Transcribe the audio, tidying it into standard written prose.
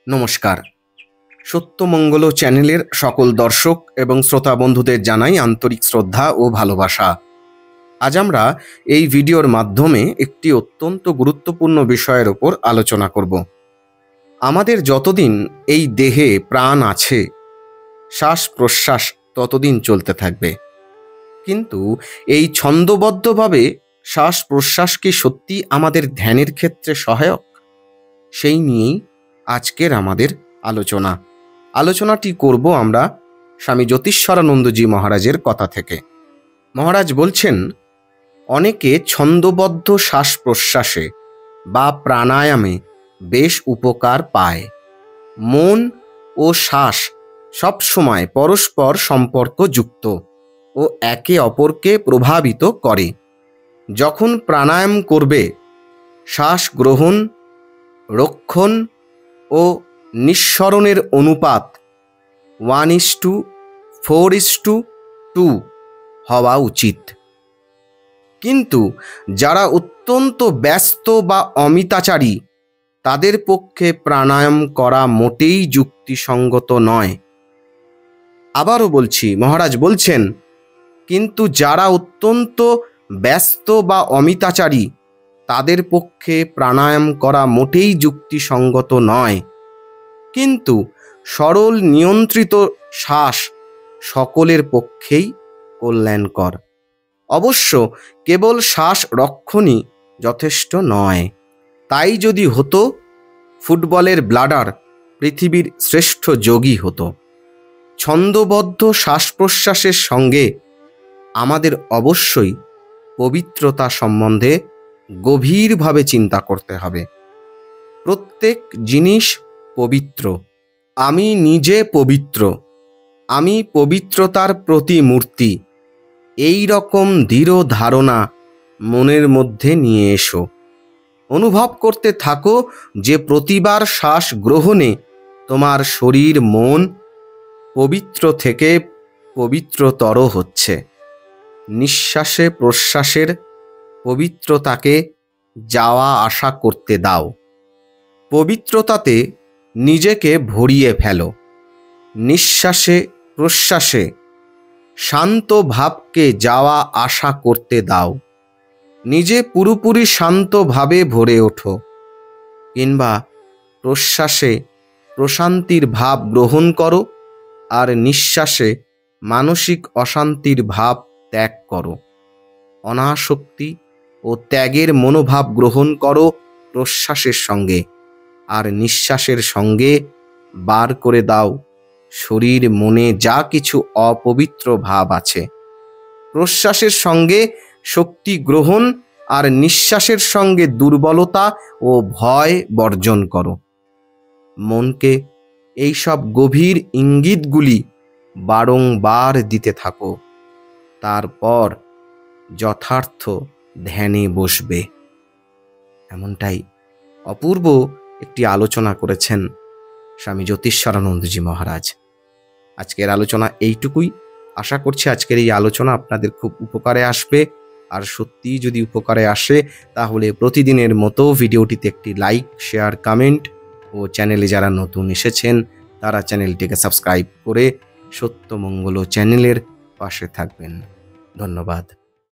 নমস্কার। সত্যমঙ্গল চ্যানেলের সকল দর্শক এবং শ্রোতা বন্ধুদের জানাই আন্তরিক শ্রদ্ধা ও ভালোবাসা। আজ আমরা এই ভিডিওর মাধ্যমে একটি অত্যন্ত গুরুত্বপূর্ণ বিষয়ের ওপর আলোচনা করব। আমাদের যতদিন এই দেহে প্রাণ আছে, শ্বাস প্রশ্বাস ততদিন চলতে থাকবে। কিন্তু এই ছন্দবদ্ধভাবে শ্বাস প্রশ্বাস কি সত্যি আমাদের ধ্যানের ক্ষেত্রে সহায়ক? সেই নিয়েই আজকের আমাদের আলোচনাটি করব আমরা স্বামী জ্যোতিষ্বরানন্দজি মহারাজের কথা থেকে। মহারাজ বলছেন, অনেকে ছন্দবদ্ধ শ্বাস প্রশ্বাসে বা প্রাণায়ামে বেশ উপকার পায়। মন ও শ্বাস সবসময় পরস্পর সম্পর্কযুক্ত ও একে অপরকে প্রভাবিত করে। যখন প্রাণায়াম করবে, শ্বাস গ্রহণ, রক্ষণ ও নিঃসরণের অনুপাত 1:4:2 হওয়া উচিত। কিন্তু যারা অত্যন্ত ব্যস্ত বা অমিতাচারী, তাদের পক্ষে প্রাণায়াম করা মোটেই যুক্তিসঙ্গত নয়। আবারও বলছি, মহারাজ বলছেন, কিন্তু যারা অত্যন্ত ব্যস্ত বা অমিতাচারী, তাদের পক্ষে প্রাণায়াম করা মোটেই যুক্তিসঙ্গত নয়। কিন্তু সরল নিয়ন্ত্রিত শ্বাস সকলের পক্ষেই কল্যাণকর। অবশ্য কেবল শ্বাস রক্ষণই যথেষ্ট নয়। তাই যদি হতো, ফুটবলের ব্লাডার পৃথিবীর শ্রেষ্ঠ যোগী হতো। ছন্দবদ্ধ শ্বাস প্রশ্বাসের সঙ্গে আমাদের অবশ্যই পবিত্রতা সম্বন্ধে গভীরভাবে চিন্তা করতে হবে। প্রত্যেক জিনিস পবিত্র। আমি নিজে পবিত্র, আমি পবিত্রতার প্রতিমূর্তি, এই রকম দৃঢ় ধারণা মনের মধ্যে নিয়ে এসো। অনুভব করতে থাকো যে প্রতিবার শ্বাস গ্রহণে তোমার শরীর মন পবিত্র থেকে পবিত্রতর হচ্ছে। নিঃশ্বাসে প্রশ্বাসের পবিত্রতাকে যাওয়া আসা করতে দাও। পবিত্রতাতে নিজেকে ভরিয়ে ফেলো। নিঃশ্বাসে প্রশ্বাসে শান্ত ভাবকে যাওয়া আসা করতে দাও। নিজে পুরোপুরি শান্তভাবে ভরে ওঠো, কিংবা প্রশ্বাসে প্রশান্তির ভাব গ্রহণ করো আর নিঃশ্বাসে মানসিক অশান্তির ভাব ত্যাগ করো। অনাসক্তি ও ত্যাগের মনোভাব গ্রহণ করো প্রশ্বাসের সঙ্গে, আর নিঃশ্বাসের সঙ্গে বার করে দাও শরীর মনে যা কিছু অপবিত্র ভাব আছে। প্রশ্বাসের সঙ্গে শক্তি গ্রহণ আর নিঃশ্বাসের সঙ্গে দুর্বলতা ও ভয় বর্জন করো। মনকে এইসব গভীর ইঙ্গিতগুলি বারংবার দিতে থাকো। তারপর যথার্থ ধ্যানে বসবে। এমনটাই অপূর্ব একটি আলোচনা করেছেন স্বামী জ্যোতিষ্বরানন্দজি মহারাজ। আজকের আলোচনা এইটুকুই। আশা করছি আজকের এই আলোচনা আপনাদের খুব উপকারে আসবে। আর সত্যিই যদি উপকারে আসে, তাহলে প্রতিদিনের মতো ভিডিওটিতে একটি লাইক, শেয়ার, কমেন্ট ও চ্যানেলে যারা নতুন এসেছেন তারা চ্যানেলটিকে সাবস্ক্রাইব করে সত্যমঙ্গল চ্যানেলের পাশে থাকবেন। ধন্যবাদ।